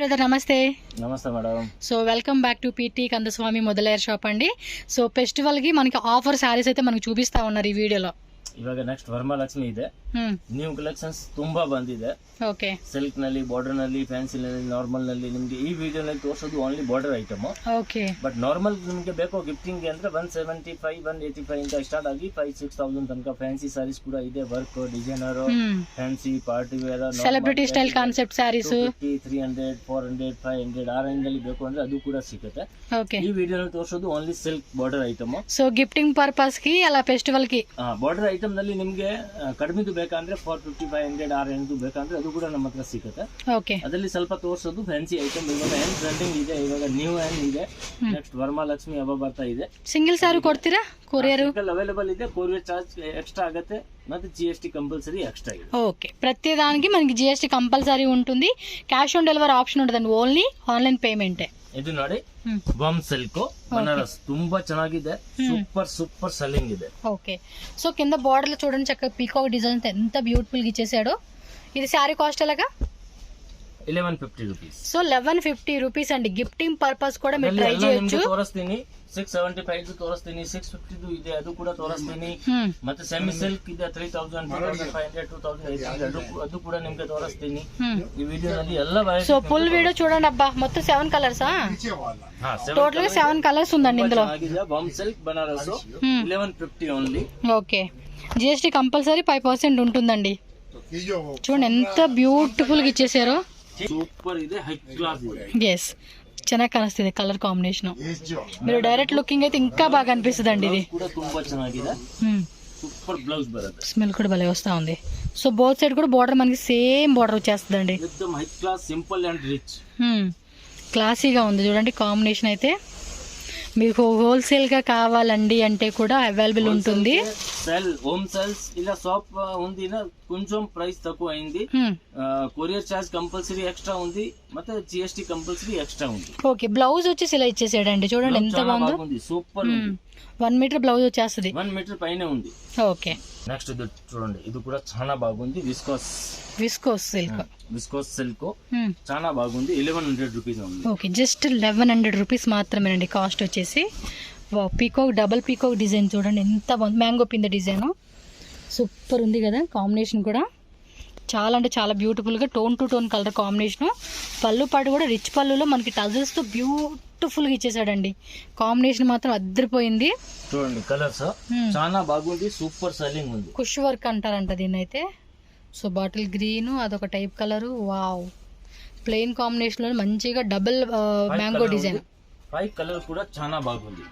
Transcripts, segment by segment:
Brother, నమస్తే. నమస్తే madam. So welcome back to PT Kandaswamy Mudaliar shop అండి. సో ఫెస్టివల్ కి మనకి ఆఫర్ శారీస్ అయితే మనకు చూపిస్ತಾ ఉన్నారు ಈ ವಿಡಿಯೋలో. ಇವಾಗ ನೆಕ್ಸ್ಟ್ ವರಮಹಾಲಕ್ಷ್ಮಿ ಇದೆ. ನ್ಯೂ ಕಲೆಕ್ಷನ್ಸ್ ತುಂಬಾ ಬಂದಿದೆ. ಓಕೆ. ಸಿಲ್ಕ್ ನಲ್ಲಿ, ಬಾರ್ಡರ್ ನಲ್ಲಿ, ಫ್ಯಾನ್ಸಿ ನಲ್ಲಿ, ನಾರ್ಮಲ್ ನಲ್ಲಿ ನಿಮಗೆ ಈ ವಿಡಿಯೋನಲ್ಲಿ ತೋರಿಸೋದು only border item. Okay. But normal ನಿಮಗೆ ಬೇಕೋ ಗಿಫ್ಟಿಂಗ್ ಗೆ ಅಂದ್ರೆ 175 185 ಇಂದ ಸ್ಟಾರ್ಟ್ ಆಗಿ 5-6,000 ತನಕ ಫ್ಯಾನ್ಸಿ ಸಾರೀಸ್ ಕೂಡ ಇದೆ. Work, designer, fancy, party wear, celebrity style concept saris 300 400 500 ಆ ರೇಂಜ್ ನಲ್ಲಿ ಬೇಕು ಅಂದ್ರೆ ಅದು ಕೂಡ ಸಿಗುತ್ತೆ. ಓಕೆ. ಈ ವಿಡಿಯೋನಲ್ಲಿ ತೋರಿಸೋದು only silk border item. So gifting purpose ಗೆ ಅಲ್ಲ ಫೆಸ್ಟಿವಲ್ ಗೆ ಬಾರ್ಡರ್ ಐಟಮ್ ನಲ್ಲಿ ನಿಮಗೆ ಕಡಿಮೆದು ಬೇಕಂದ್ರೆ 450 500 ಆ ರೇಂಜ್ ಬೇಕಂದ್ರೆ ಅದು ಕೂಡ ನಮ್ಮ ಹತ್ರ ಸಿಗುತ್ತೆ. ಓಕೆ. ಅದರಲ್ಲಿ ಸ್ವಲ್ಪ ತೋರಿಸೋದು ಫ್ಯಾನ್ಸಿ ಐಟಮ್. ಇವಾಗ ಏನ್ ಟ್ರೆಂಡಿಂಗ್ ಇದೆ, ಇವಾಗ ನ್ಯೂ ಏನ್ ಇದೆ, ನೆಕ್ಸ್ಟ್ ವರಮಹಾಲಕ್ಷ್ಮಿ ಹಬ್ಬ ಬರ್ತಾ ಇದೆ. సింగిల్ సారీ ಕೊಡ್ತೀರಾ? కొరియర్ అవైలబుల్ ಇದೆ. కొరియర్ ಚಾರ್ಜ್ ఎక్స్ట్రా ఆಗುತ್ತೆ ಮತ್ತೆ GST కంపల్సరీ ఎక్స్ట్రా ಇದೆ. ఓకే. ప్రతి దానికి మనకి GST కంపల్సరీ ఉంటుంది. క్యాష్ ఆన్ డెలివరీ ఆప్షన్ ఉండదండి, ఓన్లీ ఆన్లైన్ పేమెంటే. ಇದು ನೋಡಿ ಬಾಮ್ ಸಿಲ್ಕ್ ಬನಾರಸ್ ತುಂಬಾ ಚೆನ್ನಾಗಿದೆ. సూపర్ సూపర్ సెల్లింగ్ ಇದೆ. ఓకే. సో కింద బార్డర్ లో చూడండి చక్కగా పీకాక్ డిజైన్ ఎంత బ్యూటిఫుల్ గా ఇచ్చేసాడో. ఇది శారీ కాస్ట్ ఎలాగా? 1150 రూపీస్. సో 1150 రూపీస్ అండి. గిఫ్టింగ్ పర్పస్ కూడా మీరు ట్రై చేయొచ్చు. ತೋರಿಸ್ತೀನಿ 675 ತೋರಿಸ್ತೀನಿ, 650 ಇದೆ ಅದು ಕೂಡ ತೋರಿಸ್ತೀನಿ. ಮತ್ತೆ ಸೆಮಿ ಸಿಲ್ಕ್ ಇದೆ 3000 2500 2800 ಅದು ಕೂಡ ನಿಮಗೆ ತೋರಿಸ್ತೀನಿ ಈ ವಿಡಿಯೋದಲ್ಲಿ ಎಲ್ಲ. సో ఫుల్ వీడియో చూడండి. అబ్బా మొత్తం 7 కలర్స్. టోటల్ గా 7 కలర్స్ ఉందండి ఇందులో. Balm silk Banaras 1150 only. Okay. GST compulsory 5% ఉంటుందండి. చూడండి ఎంత బ్యూటిఫుల్ గా ఇచ్చేసారో. సూపర్ ಇದೆ, హై క్లాస్ ಇದೆ. ఎస్, ಚೆನ್ನಾಗಿ ಕಾಣಿಸ್ತಿದೆ ಕಲರ್ ಕಾಂಬಿನೇಷನ್. మీరు డైరెక్ట్ లుకింగ్ అయితే ఇంకా బాగా అనిపిస్తుంది అండి. ఇది కూడా ತುಂಬಾ ಚೆನ್ನಾಗಿದೆ. Super blouse బರುತ್ತೆ. స్మెల్ కూడా భలే వస్తా ఉంది. సో బోత్ సైడ్ కూడా బార్డర్ మనకి సేమ్ బార్డర్ వచ్చేస్తుందండి. మొత్తం high class, simple and rich. క్లాసీగా ఉంది చూడండి కాంబినేషన్ అయితే. మీకు హోల్సేల్ గా కావాలండి అంటే కూడా అవైలబుల్ ఉంటుంది. హోమ్ సేల్స్ ఇలా షాప్ ఉంది నా, కొంచెం ప్రైస్ తక్కువ అయింది. కొరియర్ చార్జ్ కంపల్సరీ ఎక్స్ట్రా ఉంది, ಮತ್ತೆ GST కంపల్సరీ ఎక్స్ట్రా ఉంది. ఓకే. బ్లౌజ్ వచ్చేసి ఇలా ఇచ్చేసాడండి, చూడండి ఎంత బాగుంది. సూపర్ ఉంది. 1 మీటర్ బ్లౌజ్ వచ్చేస్తుంది. 1 మీటర్ పైనే ఉంది. ఓకే. నెక్స్ట్ ఇది చూడండి, ఇది కూడా చాలా బాగుంది. విస్కోస్ సిల్క్ చాలా బాగుంది. 1100 రూపీస్ ఉంది. ఓకే. జస్ట్ 1100 రూపీస్ మాత్రమేనండి కాస్ట్ వచ్చేసి. పీకాక్, డబుల్ పీకాక్ డిజైన్ చూడండి ఎంత బాగుంది. మ్యాంగో పింద డిజైన్ సూపర్ ఉంది కదా. కాంబినేషన్ కూడా చాలా అంటే చాలా బ్యూటిఫుల్గా tone to tone colour combination. పళ్ళు పాటు కూడా రిచ్ పళ్ళులో మనకి టజల్స్తో బ్యూటిఫుల్గా ఇచ్చేసాడండి. కాంబినేషన్ మాత్రం అద్దరిపోయింది. చూడండి కలర్స్ చాలా బాగుంది. సూపర్ సెల్లింగ్ ఉంది. కుష్ వర్క్ అంటారంట దీన్ని అయితే. సో బాటిల్ గ్రీన్ అదొక type colour. Wow. Plain combination లో మంచిగా డబుల్ మ్యాంగో డిజైన్. 5 కలర్ కూడా చాలా బాగుంది.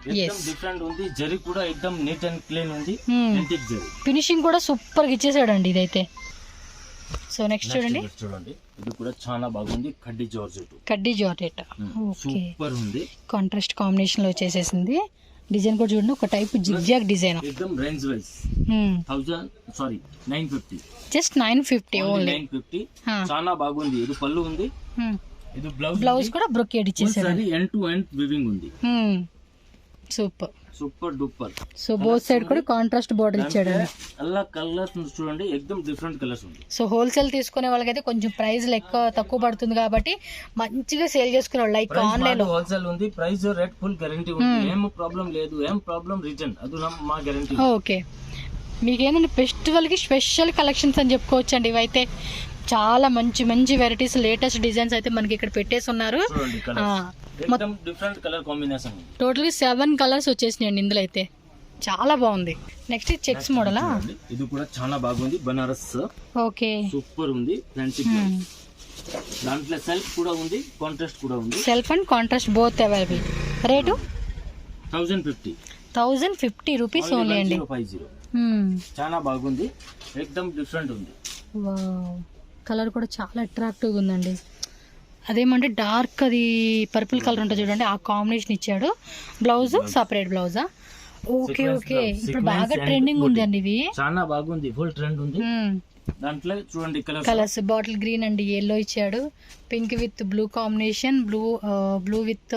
డిఫరెంట్ ఉంది. జరీ కూడా ఎక్దమ్ నీట్ అండ్ క్లీన్ ఉంది. యాంటిక్ జరీ ఫినిషింగ్ కూడా సూపర్ గా ఇచ్చేసాడండి ఇదైతే. సో నెక్స్ట్ చూడండి, ఇది కూడా చాలా బాగుంది. కడ్డీ జార్జెట్ సూపర్ ఉంది. కాంట్రాస్ట్ కాంబినేషన్ లో వచ్చేసేసింది. డిజైన్ కూడా చూడండి, ఒక టైప్ జిగ్జాగ్ డిజైన్. ఎక్దమ్ రేంజ్ వైస్ 950. Just 950 only. 950 చాలా బాగుంది. ఇది పళ్ళు ఉంది. ఇది బ్లౌజ్ కూడా బ్రొకేడ్ ఇచ్చేసారు. ఎండ్ టు ఎండ్ వివింగ్ ఉంది. Super duper. So both side కూడా కాంట్రాస్ట్ బోర్డర్ ఇచ్చాడు. అలా కలర్స్ చూడండి, ఎక్దమ్ డిఫరెంట్ కలర్స్ ఉంది. సో హోల్సేల్ తీసుకునే వాళ్ళకైతే కొంచెం ప్రైస్ తక్కువ పడుతుంది కాబట్టి మంచిగా సేల్ చేసుకునే వాళ్ళు. లైక్ ఆన్లైన్ లో హోల్సేల్ ఉంది. ప్రైస్ రేట్ ఫుల్ గ్యారంటీ ఉంది. ఏం ప్రాబ్లం లేదు. ఏం ప్రాబ్లం రిటర్న్ అది మా గ్యారంటీ. ఓకే. మీకేంటంటే ఫెస్టివల్ కి స్పెషల్ కలెక్షన్స్ అని చెప్పుకోవచ్చు అండి. ఇవైతే చాలా మంచి మంచి వెరైటీస్, లేటెస్ట్ డిజైన్స్ అయితే మనకి ఇక్కడ పెట్టేసి ఉన్నారు. టోటల్ 7 కలర్స్ వచ్చేసినాయండి ఇందులో అయితే. చాలా బాగుంది. నెక్స్ట్ చెక్స్ మోడలా. ఇది కూడా చాలా బాగుంది. బనారస్. ఓకే. సూపర్ ఉంది. దాంట్లో సెల్ఫ్ కూడా ఉంది, కాంట్రాస్ట్ కూడా ఉంది. Self and contrast both available. Rate 1050 rupees only అండి. చాలా బాగుంది. ఎక్దమ్ డిఫరెంట్ ఉంది. కలర్ కూడా చాలా అట్రాక్టివ్గా ఉందండి. అదేమంటే డార్క్ అది పర్పుల్ కలర్ ఉంటుంది చూడండి, ఆ కాంబినేషన్ ఇచ్చాడు. బ్లౌజ్ సపరేట్ బ్లౌజా. ఓకే. ఇప్పుడు బాగా ట్రెండింగ్ ఉంది అండి ఇవి. చాలా బాగుంది. ఫుల్ ట్రెండ్ ఉంది. దాంట్లో చూడండి కలర్స్ బాటిల్ గ్రీన్ అండి, ఎల్లో ఇచ్చాడు. Pink with blue combination, blue with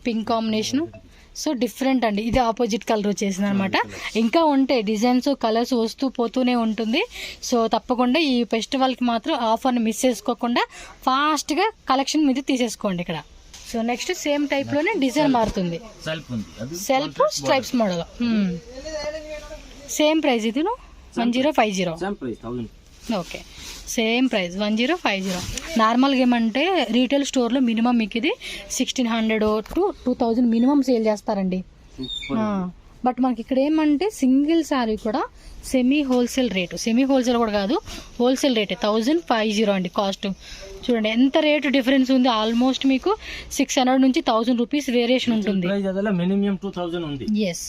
pink combination. So different అండి, ఇది ఆపోజిట్ కలర్ వచ్చేసింది అనమాట. ఇంకా ఉంటాయి డిజైన్స్ కలర్స్ వస్తూ పోతూనే ఉంటుంది. సో తప్పకుండా ఈ ఫెస్టివల్కి మాత్రం ఆఫర్ని మిస్ చేసుకోకుండా ఫాస్ట్గా కలెక్షన్ మీద తీసేసుకోండి ఇక్కడ. సో నెక్స్ట్ సేమ్ టైప్లోనే డిజైన్ మారుతుంది, self stripes model. Same price ఇది 1050. Okay, same price 1050. నార్మల్గా ఏమంటే రీటైల్ స్టోర్లో మినిమం మీకు ఇది 1600 to 2000 మినిమం సేల్ చేస్తారండి. బట్ మనకి ఇక్కడ ఏమంటే సింగిల్ శారీ కూడా semi wholesale rate, semi wholesale కూడా కాదు, హోల్సేల్ రేటే 1050 అండి కాస్ట్. చూడండి ఎంత రేటు డిఫరెన్స్ ఉంది, ఆల్మోస్ట్ మీకు 600 నుంచి 1000 రూపీస్ వేరియేషన్ ఉంటుంది. మినిమం 2000 ఉంది. ఎస్,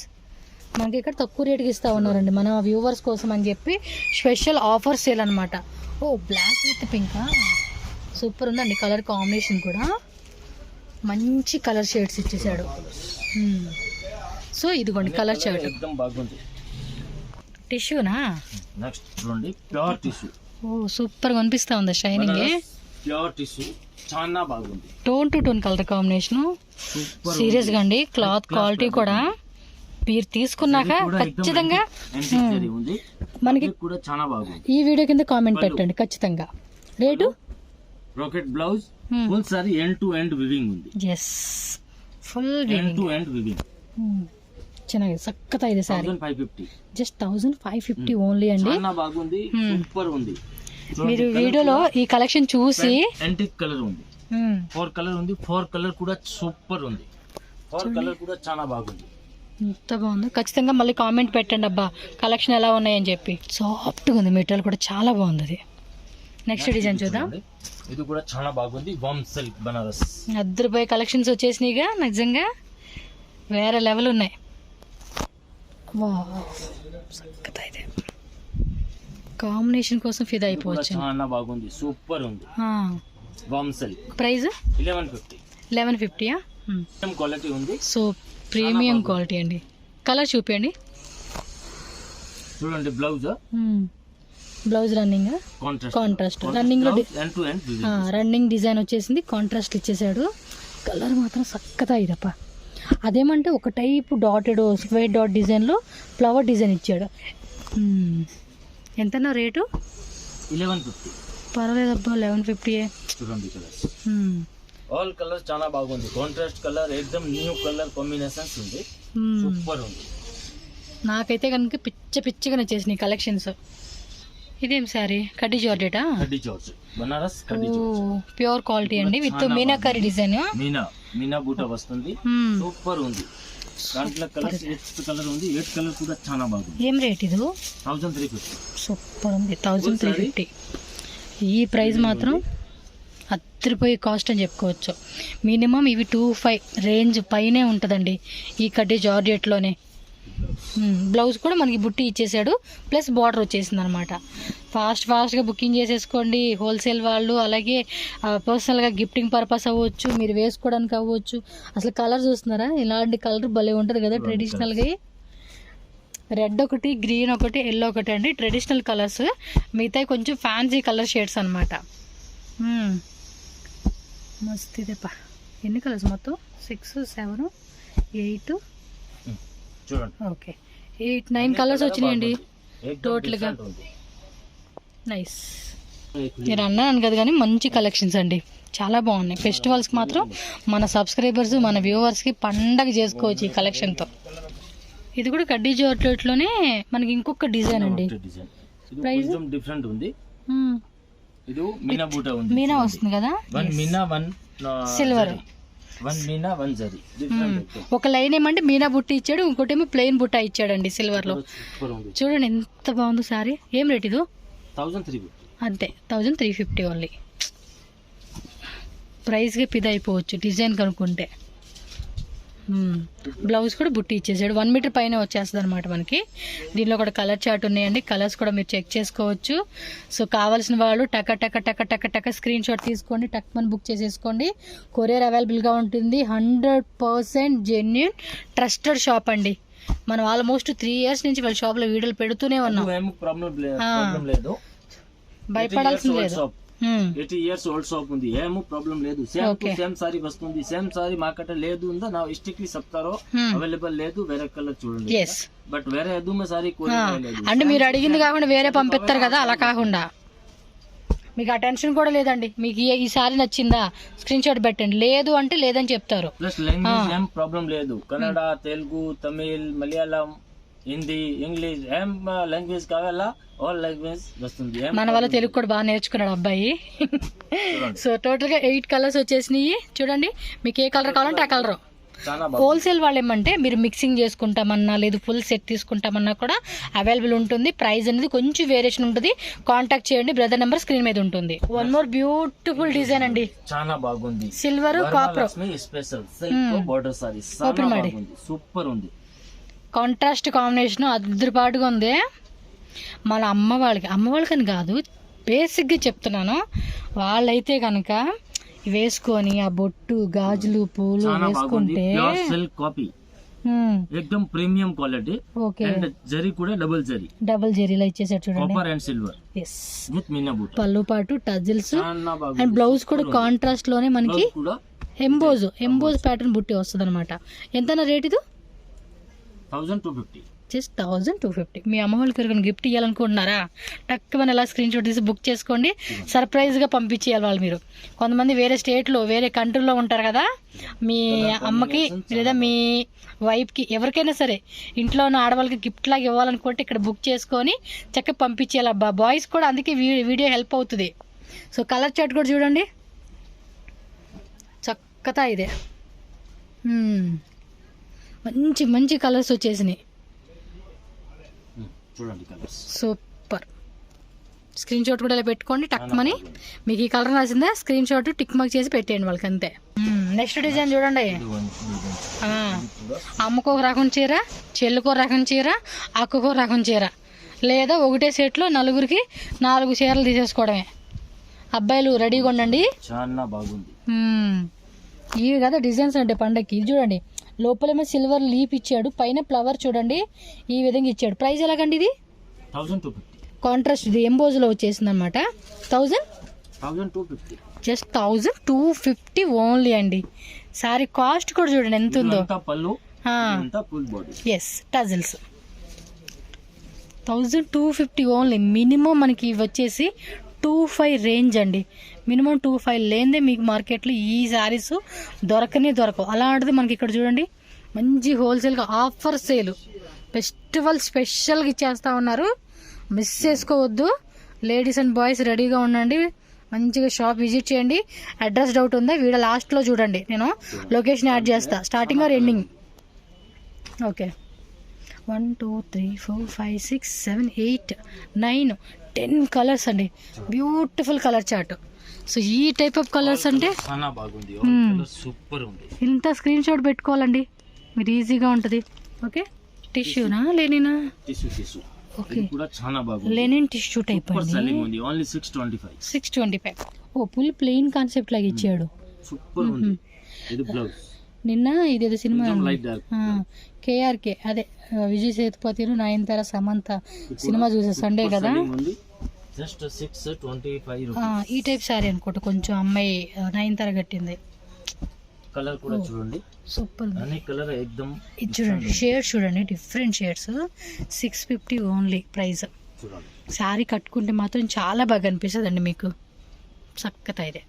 మనకి ఇక్కడ తక్కువ రేటుకి ఇస్తా ఉన్నారండి మన వ్యూవర్స్ కోసం అని చెప్పి స్పెషల్ ఆఫర్ సేల్ అనమాట. ఓ బ్లాక్ విత్ పింక్, సూపర్ ఉందండి కలర్ కాంబినేషన్ కూడా, మంచి కలర్ షేడ్స్ ఇచ్చేసాడు. సో ఇదిగోండి కలర్ షర్ట్, టిష్యూనా? నెక్స్ట్ చూడండి ప్యూర్ టిష్యూ. ఓ సూపర్ గా అనిపిస్తా ఉంది, షైనింగ్, ప్యూర్ టిష్యూ చాలా బాగుంది. Tone to tone colour combination, serious గా అండి. క్లాత్ క్వాలిటీ కూడా మీరు తీసుకున్నాక ఖచ్చితంగా మనకి కూడా చాలా బాగుంది. ఈ వీడియో కింద కామెంట్ పెట్టండి ఖచ్చితంగా. రేటు రాకెట్ blouse, full sari end to end weaving ఉంది. Yes, full end to end weaving. ಚೆನ್ನಾಗಿದೆ, ಸಕ್ಕತ್ತ ಇದೆ ಸಾರಿ. 1550, జస్ట్ 1550 ఓన్లీ అండి. చాలా బాగుంది, సూపర్ ఉంది. మీరు వీడియోలో ఈ కలెక్షన్ చూసి యాంటిక్ కలర్ ఉంది, 4 కలర్ ఉంది, 4 కలర్ కూడా సూపర్ ఉంది, 4 కలర్ కూడా చాలా బాగుంది. ఎంత బాగుంది, ఖచ్చితంగా మళ్ళీ కామెంట్ పెట్టండి అబ్బా కలెక్షన్ ఎలా ఉన్నాయని చెప్పి. సాఫ్ట్గా ఉంది, మెటీరియల్ కూడా చాలా బాగుంది అది. నెక్స్ట్ డిజైన్ చూద్దాం. ఇది కూడా చాలా బాగుంది, వామ్ సిల్క్ బనారస్. అద్దరిపోయి కలెక్షన్స్ వచ్చేసినాయిగా, నిజంగా వేరే లెవెల్ ఉన్నాయి. ఇది కాంబినేషన్ కోసం ఫిదా అయిపోవచ్చు. చాలా బాగుంది, సూపర్ ఉంది. వామ్ సిల్క్ ప్రైస్ 1150. క్వాలిటీ ఉంది, సో ప్రీమియం క్వాలిటీ అండి. కలర్ చూపించండి. చూడండి blouse, blouse running contrast, running లో రన్నింగ్ డిజైన్ వచ్చేసింది, కాంట్రాస్ట్ ఇచ్చేసాడు. కలర్ మాత్రం సక్కతా ఇదప్ప. అదేమంటే ఒక టైప్ డాటెడ్ స్క్వేర్ డాట్ డిజైన్లో ఫ్లవర్ డిజైన్ ఇచ్చాడు. ఎంతన్నా రేటు? 1150. పర్వాలేదబ్బా, 1150. చూడండి కలర్స్, ఆల్ కలర్స్ చాలా బాగుంది. కాంట్రాస్ట్ కలర్, ఎక్దమ్ న్యూ కలర్ కాంబినేషన్స్ ఉంది, సూపర్ ఉంది. నాకైతే కనుక పిచ్చిగా నచ్చేసినాయి కలెక్షన్స్. ఇదేం సారీ? కడ్డీ జార్జెటా? కడ్డీ జార్జెట్ బనారస్, కడ్డీ జార్జెట్ ప్యూర్ క్వాలిటీ అండి, విత్ మీనాకరీ డిజైన్. మీనా బూటా వస్తుంది, సూపర్ ఉంది. దాంట్లో కలర్స్ 8 కలర్ ఉంది, 8 కలర్ కూడా చాలా బాగుంది. ఏం రేట్ ఇది? 1350. సూపర్ ఉంది, 1350. ఈ ప్రైస్ మాత్రం అద్దరిపోయే కాస్ట్ అని చెప్పుకోవచ్చు. మినిమం ఇవి 25 రేంజ్ పైనే ఉంటుందండి ఈ కడ్డీ జార్జెట్లోనే. బ్లౌజ్ కూడా మనకి బుట్టి ఇచ్చేసాడు, ప్లస్ బార్డర్ వచ్చేసింది అనమాట. ఫాస్ట్గా బుకింగ్ చేసేసుకోండి హోల్సేల్ వాళ్ళు, అలాగే పర్సనల్గా గిఫ్టింగ్ పర్పస్ అవ్వచ్చు, మీరు వేసుకోవడానికి అవ్వచ్చు. అసలు కలర్ చూస్తున్నారా, ఇలాంటి కలర్ భలే ఉంటుంది కదా ట్రెడిషనల్గా. రెడ్ ఒకటి, గ్రీన్ ఒకటి, ఎల్లో ఒకటి అండి ట్రెడిషనల్ కలర్స్. మిగతా కొంచెం ఫ్యాన్సీ కలర్ షేడ్స్ అనమాట. మస్తు ఇదేపా. ఎన్ని కలర్స్ మొత్తం? 6, 7, 8, ఓకే 8, 9 కలర్స్ వచ్చినాయండి టోటల్గా. నైస్. మీరు అన్నాను కదా, కానీ మంచి కలెక్షన్స్ అండి, చాలా బాగున్నాయి. ఫెస్టివల్స్కి మాత్రం మన సబ్స్క్రైబర్స్, మన వ్యూవర్స్కి పండగ చేసుకోవచ్చు ఈ కలెక్షన్తో. ఇది కూడా కడ్డీ జార్జెట్లోనే మనకి ఇంకొక డిజైన్ అండి. ప్రైస్ డిఫరెంట్ ఉంది. ఇది మీనా బూటా ఉంది, మీనా వస్తుంది కదా, one Meena, one silver, one Meena, one zari. ఒక లైన్ ఏమంటే మీనా బుట్టి ఇచ్చాడు, ఇంకోటేమో ప్లెయిన్ బుట్ట ఇచ్చాడండి సిల్వర్ లో. చూడండి ఎంత బాగుందో సారీ. ఏం రేట్ ఇది? 1350. అంతే, 1350 ఓన్లీ. ప్రైస్గా పిద అయిపోవచ్చు డిజైన్ కనుక్కుంటే. బ్లౌజ్ కూడా బుట్టి ఇచ్చేసాడు, 1 మీటర్ పైన వచ్చేస్తుంది అనమాట మనకి. దీనిలో కూడా కలర్ చార్ట్ ఉన్నాయండి, కలర్స్ కూడా మీరు చెక్ చేసుకోవచ్చు. సో కావాల్సిన వాళ్ళు టక స్క్రీన్ షాట్ తీసుకోండి, టక్ మని బుక్ చేసేసుకోండి. కొరియర్ అవైలబుల్గా ఉంటుంది. 100% జెన్యూన్ ట్రస్టెడ్ షాప్ అండి. మనం ఆల్మోస్ట్ 3 years నుంచి వాళ్ళ షాప్లో వీడియోలు పెడుతూనే ఉన్నాం, భయపడాల్సింది లేదు. 80 years ఓల్డ్ షాప్ ఉంది, ఏమో ప్రాబ్లం లేదు. సేమ్ టు సేమ్ సారీ వస్తుంది. సేమ్ సారీ మార్కెట్ లేదు ఉందా నా స్టిక్లీ చెప్తారో అవైలబుల్ లేదు. వేరే కలర్ చూడండి, బట్ వేరే ఎదుమే సారీ లేదు. అంటే మీరు అడిగింది కాకుండా వేరే పంపిస్తారు కదా, అలా కాకుండా మీకు ఆ టెన్షన్ కూడా లేదండి. మీకు ఈ సారీ నచ్చిందా స్క్రీన్ షాట్ పెట్టండి, లేదు అంటే లేదని చెప్తారు. ప్లస్ లాంగ్వేజ్ ఏం ప్రాబ్లం లేదు. కన్నడ, తెలుగు, తమిళ్, మలయాళం, హిందీ, ఇంగ్లీష్ ఏం లాంగ్వేజ్ కావాలా ఆల్ లాంగ్వేజ్ వస్తుంది. మన వల్ల తెలుగు కూడా బాగా నేర్చుకున్నాడు అబ్బాయి. సో టోటల్ గా 8 కలర్స్ వచ్చేసినాయి చూడండి. మీకు ఏ కలర్ కావాలంటే ఆ కలర్. హోల్సేల్ వాళ్ళు ఏమంటే మీరు మిక్సింగ్ చేసుకుంటామన్నా లేదు ఫుల్ సెట్ తీసుకుంటామన్నా కూడా అవైలబుల్ ఉంటుంది. ప్రైస్ అనేది కొంచెం వేరియేషన్ ఉంటుంది. కాంటాక్ట్ చేయండి, బ్రదర్ నెంబర్ స్క్రీన్ మీద ఉంటుంది. వన్ మోర్ బ్యూటిఫుల్ డిజైన్ అండి, చాలా బాగుంది. Silver copper special silk border sorry, super ఉంది. కాంట్రాస్ట్ కాంబినేషన్ అద్భుతపాటుగా ఉంది. మన అమ్మ వాళ్ళకని కాదు, బేసిక్గా చెప్తున్నాను. వాళ్ళైతే కనుక వేసుకొని ఆ బొట్టు, గాజులు, పూలు వేసుకుంటే एकदम premium quality. Okay, and zari కూడా డబుల్ జరీలో ఇచ్చేసారు చూడండి, copper and silver with Meena boot. పళ్ళు పాటు టజిల్స్ అండ్ బ్లౌజ్ కూడా కాంట్రాస్ట్ లోనే మనకి ఎంబోజ్ ప్యాటర్న్ బుట్టి వస్తుంది అనమాట. ఎంత రేట్ ఇది? 1250. జస్ట్ 1250. మీ అమ్మ వాళ్ళకి ఎవరికైనా గిఫ్ట్ ఇవ్వాలనుకుంటున్నారా, టక్కుమని ఎలా స్క్రీన్ షాట్ తీసి బుక్ చేసుకోండి. సర్ప్రైజ్గా పంపించేయాలి వాళ్ళు. మీరు కొంతమంది వేరే స్టేట్లో వేరే కంట్రీలో ఉంటారు కదా, మీ అమ్మకి లేదా మీ వైఫ్కి ఎవరికైనా సరే ఇంట్లో ఉన్న ఆడవాళ్ళకి గిఫ్ట్ లాగా ఇవ్వాలనుకుంటే ఇక్కడ బుక్ చేసుకొని చక్కగా పంపించేయాలి. బాయ్స్ కూడా అందుకే వీడియో హెల్ప్ అవుతుంది. సో కలర్ చార్ట్ కూడా చూడండి, చక్కగా ఇదే మంచి మంచి కలర్స్ వచ్చేసినాయి. సూపర్. స్క్రీన్ షాట్ కూడా ఇలా పెట్టుకోండి టక్మని. మీకు ఈ కలర్ నచ్చిందా స్క్రీన్ షాట్ టిక్ మార్క్ చేసి పెట్టేయండి వాళ్ళకి, అంతే. నెక్స్ట్ డిజైన్ చూడండి. అమ్మకో రకం చీర, చెల్లుకో రకం చీర, అక్కకో రకం చీర, లేదా ఒకటే సెట్లో నలుగురికి 4 చీరలు తీసేసుకోవడమే. అబ్బాయిలు రెడీగా ఉండండి. చాలా బాగుంది. ఇవి కదా డిజైన్స్ అంటే పండక్కి. ఇది చూడండి, లోపలేమో సిల్వర్ లీప్ ఇచ్చాడు, పైన ఫ్లవర్ చూడండి ఈ విధంగా ఇచ్చాడు. ప్రైస్ ఎలాగండి ఇది? 1250. కాంట్రాస్ట్ ఇది ఎంబోజ్లో వచ్చేసింది అనమాట. 1250, జస్ట్ 1250 ఓన్లీ అండి. సారీ కాస్ట్ కూడా చూడండి ఎంత ఉందో. Yes, tassels 1250 only. మినిమం మనకి ఇవి వచ్చేసి 25 రేంజ్ అండి. మినిమం 25 లేనిదే మీకు మార్కెట్లో ఈ శారీస్ దొరకవు. అలాంటిది మనకి ఇక్కడ చూడండి మంచి హోల్సేల్గా ఆఫర్ సేల్, ఫెస్టివల్ స్పెషల్గా ఇచ్చేస్తూ ఉన్నారు. మిస్ చేసుకోవద్దు. లేడీస్ అండ్ బాయ్స్ రెడీగా ఉండండి, మంచిగా షాప్ విజిట్ చేయండి. అడ్రస్ డౌట్ ఉందా వీడియో లాస్ట్లో చూడండి, నేను లొకేషన్ యాడ్ చేస్తా, starting are ending. Okay, 1 2 3 4 5 6 7 8 9 10 colours అండి. Beautiful colour chart. సో ఈ టైప్ ఆఫ్ కలర్స్ అంటే సూపర్ ఉంది. ఇంత స్క్రీన్ షాట్ పెట్టుకోవాలండి మీరు, ఈజీగా ఉంటుంది. ఓకే, టిష్యూనా లెనినా? టిష్యూ. ఓకే, చాలా బాగుంది. లెనిన్ టిష్యూ టైప్ అండి. ఓన్లీ 625. ఓ ఫుల్ ప్లెయిన్ కాన్సెప్ట్ లాగా ఇచ్చాడు. సూపర్ ఉంది. ఇది బ్లౌజ్. నిన్న ఇదేదో సినిమా కేఆర్కే, అదే విజయ్ సేతుపతి, నయనతార, సమంత సినిమా చూసే సండే కదా. జస్ట్ 625. ఈ టైప్ సారీ అనుకుంటా, కొంచెం అమ్మాయి నయనతార కట్టింది. కలర్ కూడా చూడండి సూపర్. అన్ని కలర్ ఎక్దమ్. ఇది చూడండి షేడ్స్ చూడండి, different shades. 650 only price. Sorry కట్టుకుంటే మాత్రం చాలా బాగా అనిపిస్తుంది అండి మీకు, చక్కగా ఇదే.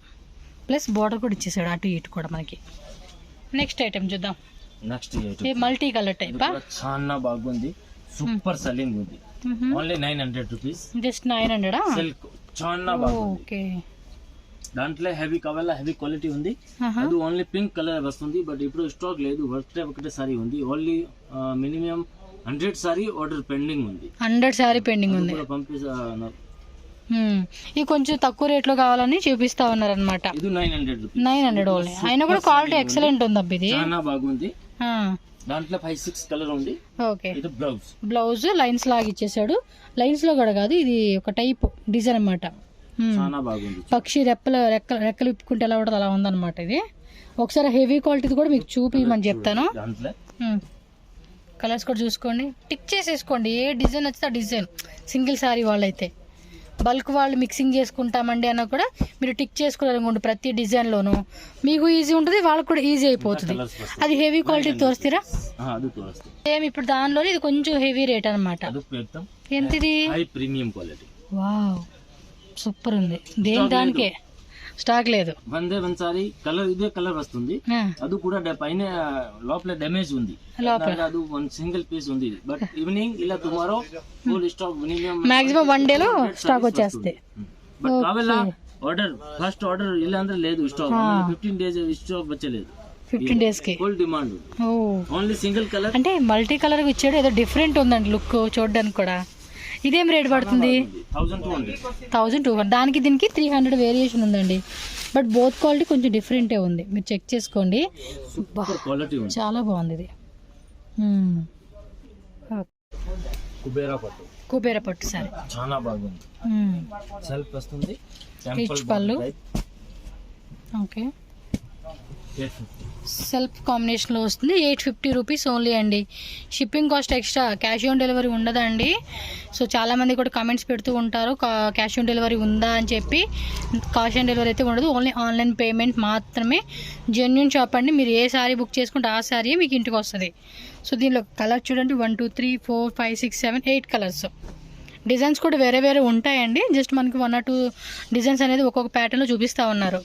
ప్లస్ బార్డర్ కూడా ఇచ్చేసాడు అటు ఇటు కూడా మనకి. నెక్స్ట్ ఐటమ్ చూద్దాం. Next multi colour type. చాలా బాగుంది, సూపర్ సెల్లింగ్ ఉంది. Only 900 rupees. జస్ట్ 900. సిల్క్ చాలా బాగుంది. ఓకే, దాంట్లో హెవీ కావాలా, హెవీ క్వాలిటీ ఉంది. అది ఓన్లీ పింక్ కలర్ వస్తుంది, బట్ ఇప్పుడు స్టాక్ లేదు. ఒకటే సారీ ఉంది. Only minimum 100 sorry order pending ఉంది. 100 సారీ పెండింగ్ ఉంది. ఇది కొంచెం తక్కువ రేట్లో కావాలని చూపిస్తా ఉన్నారు అనమాట. ఇది 900 ఓన్లీ. అయినా కూడా క్వాలిటీ ఎక్సలెంట్ ఉంది అబ్బా, ఇది చాలా బాగుంది. దాంట్లో 5-6 కలర్ ఉంది. ఓకే, ఇది బ్లౌజ్ లైన్స్ లాగా ఇచ్చేసాడు. లైన్స్ లో కూడా కాదు, ఇది ఒక టైప్ డిజైన్ అన్నమాట. చాలా బాగుంది. పక్షి రెక్కలు ఇప్పుకుంటే ఎలా ఉంటుంది అలా ఉందన్నమాట. ఇది ఒకసారి హెవీ క్వాలిటీ కూడా మీకు చూపించమని చెప్తాను. కలర్స్ కూడా చూసుకోండి, టిక్ చేసేసుకోండి. ఏ డిజైన్ వచ్చితే ఆ డిజైన్. సింగిల్ సారీ వాళ్ళైతే బల్క్ వాళ్ళు మిక్సింగ్ చేసుకుంటామండి అన్న కూడా మీరు టిక్ చేసుకోవాలనుకోండి ప్రతి డిజైన్లోనూ మీకు ఈజీ ఉంటుంది, వాళ్ళకి కూడా ఈజీ అయిపోతుంది. అది హెవీ క్వాలిటీ తోస్తారా? సేమ్ ఇప్పుడు దానిలో ఇది కొంచెం హెవీ రేట్ అనమాట. ఎంతది? Premium quality. వావ్ సూపర్ ఉంది. దేని దానికే స్టాక్ లేదు. వందే ఒకసారి కలర్ ఇదే కలర్ వస్తుంది, అది కూడా పైన లోపల డ్యామేజ్ ఉంది, అది వన్ సింగిల్ పీస్ ఉంది. బట్ ఈవినింగ్ ఇలా tomorrow full stock minimum maximum 1 day లో స్టాక్ వచ్చేస్తుంది. బట్ కావాలా ఆర్డర్ ఫస్ట్ ఆర్డర్ ఇలా ಅಂದ್ರೆ లేదు స్టాక్. 15 days స్టాక్ వచ్చలేదు. 15 days కి full demand. Only single colour అంటే మల్టీ కలర్ ఇచ్చాడు, ఏదో డిఫరెంట్ ఉందండి లుక్ చూడడానికి కూడా. ఇదేం రేట్ పడుతుంది? 1200. దానికి దీనికి 300 వేరియేషన్ ఉందండి. బట్ బోత్ క్వాలిటీ కొంచెం డిఫరెంటే ఉంది, మీరు చెక్ చేసుకోండి. చాలా బాగుంది ఇది. కుబేరా పట్టు సారీ చాలా బాగుంది. సెల్ఫ్ వస్తుంది, రిచ్ పళ్ళు. ఓకే, సెల్ఫ్ కాంబినేషన్లో వస్తుంది. 850 రూపీస్ ఓన్లీ అండి. Shipping cost extra, cash on delivery ఉండదండి. సో చాలామంది కూడా కమెంట్స్ పెడుతూ ఉంటారు క్యాష్ ఆన్ డెలివరీ ఉందా అని చెప్పి. క్యాష్ ఆన్ డెలివరీ అయితే ఉండదు, ఓన్లీ ఆన్లైన్ పేమెంట్ మాత్రమే. జెన్యూన్ షాప్ అండి, మీరు ఏ శారీ బుక్ చేసుకుంటే ఆ శారీ మీకు ఇంటికి వస్తుంది. సో దీనిలో కలర్ చూడండి, 1 2 3 4 5 6 7 8 కలర్స్. డిజైన్స్ కూడా వేరే వేరే ఉంటాయండి. జస్ట్ మనకి 1 or 2 డిజైన్స్ అనేది ఒక్కొక్క ప్యాటర్న్లో చూపిస్తూ ఉన్నారు.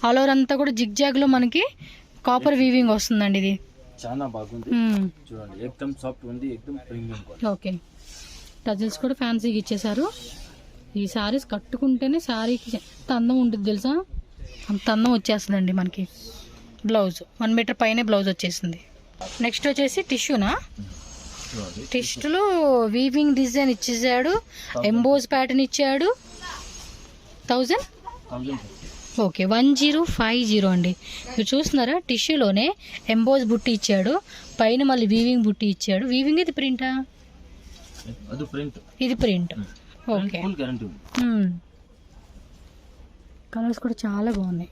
ఆల్ ఓవర్ అంతా కూడా జిగ్జాగ్లో మనకి కాపర్ వీవింగ్ వస్తుందండి. ఇది చాలా బాగుంది చూడండి, ఏకదం సాఫ్ట్ ఉంది, ఏకదం ప్రీమియం క్వాలిటీ. ఓకే, టజిల్స్ కూడా ఫ్యాన్సీగా ఇచ్చేసారు. ఈ సారీస్ కట్టుకుంటేనే సారీకి ఎంత అందం ఉంటుంది తెలుసా, అంత అందం వచ్చేస్తుందండి మనకి. బ్లౌజ్ 1 మీటర్ పైనే బ్లౌజ్ వచ్చేసింది. నెక్స్ట్ వచ్చేసి టిష్యూనా, టిష్యూలో వీవింగ్ డిజైన్ ఇచ్చేసాడు, ఎంబోజ్ ప్యాటర్న్ ఇచ్చాడు. 1000. ఓకే, 1050 అండి. మీరు చూస్తున్నారా, టిష్యూలోనే ఎంబోజ్ బుట్టి ఇచ్చాడు, పైన మళ్ళీ వీవింగ్ బుట్టి ఇచ్చాడు. వీవింగ్ ఇది ప్రింటా? ఇది ప్రింట్. ఓకే, కలర్స్ కూడా చాలా బాగున్నాయి,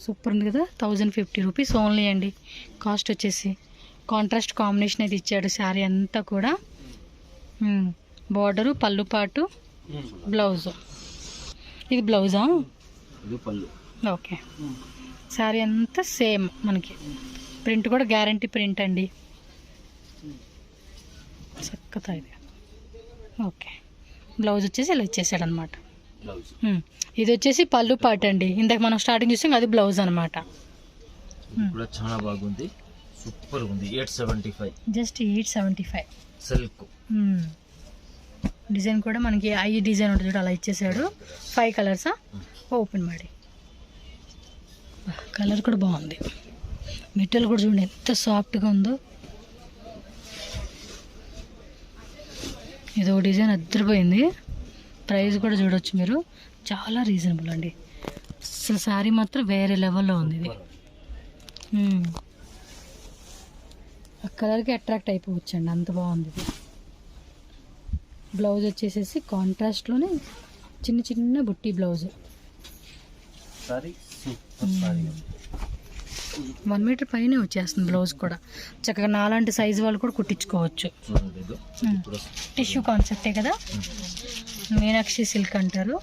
సూపర్ ఉంది కదా. 1050 రూపీస్ ఓన్లీ అండి. కాస్ట్ వచ్చేసి కాంట్రాస్ట్ కాంబినేషన్ అయితే ఇచ్చాడు శారీ అంతా కూడా. బార్డరు, పళ్ళు పాటు, బ్లౌజ్. ఇది బ్లౌజా? ఓకే, శారీ అంతా సేమ్ మనకి. ప్రింట్ కూడా గ్యారంటీ ప్రింట్ అండి, చక్కగా ఇది. ఓకే, బ్లౌజ్ వచ్చేసి ఇలా ఇచ్చేసాడు అనమాట. ఇది వచ్చేసి పళ్ళు పాట అండి, ఇందాక మనం స్టార్టింగ్ చూసాం అది బ్లౌజ్ అనమాట. చాలా బాగుంది, సూపర్ ఉంది. 875, జస్ట్ 875. సిల్క్ డిజైన్ కూడా మనకి ఐ డిజైన్ ఉంటుంది చూడ, అలా ఇచ్చేసాడు. 5 కలర్సా? ఓపెన్ ಮಾಡಿ. కలర్ కూడా బాగుంది, మెటీరియల్ కూడా చూడండి ఎంత సాఫ్ట్గా ఉందో. ఇదో డిజైన్ అద్దరిపోయింది. ప్రైస్ కూడా చూడవచ్చు మీరు, చాలా రీజనబుల్ అండి. అసలు శారీ మాత్రం వేరే లెవెల్లో ఉంది ఇది. ఆ కలర్కి అట్రాక్ట్ అయిపోవచ్చు అండి, అంత బాగుంది ఇది. బ్లౌజ్ వచ్చేసేసి కాంట్రాస్ట్లోనే చిన్న చిన్న బుట్టి బ్లౌజ్. 1 మీటర్ పైనే వచ్చేస్తుంది బ్లౌజ్ కూడా. చక్కగా నాలాంటి సైజు వాళ్ళు కూడా కుట్టించుకోవచ్చు. టిష్యూ కాన్సెప్టే కదా, మీనాక్షి సిల్క్ అంటారు.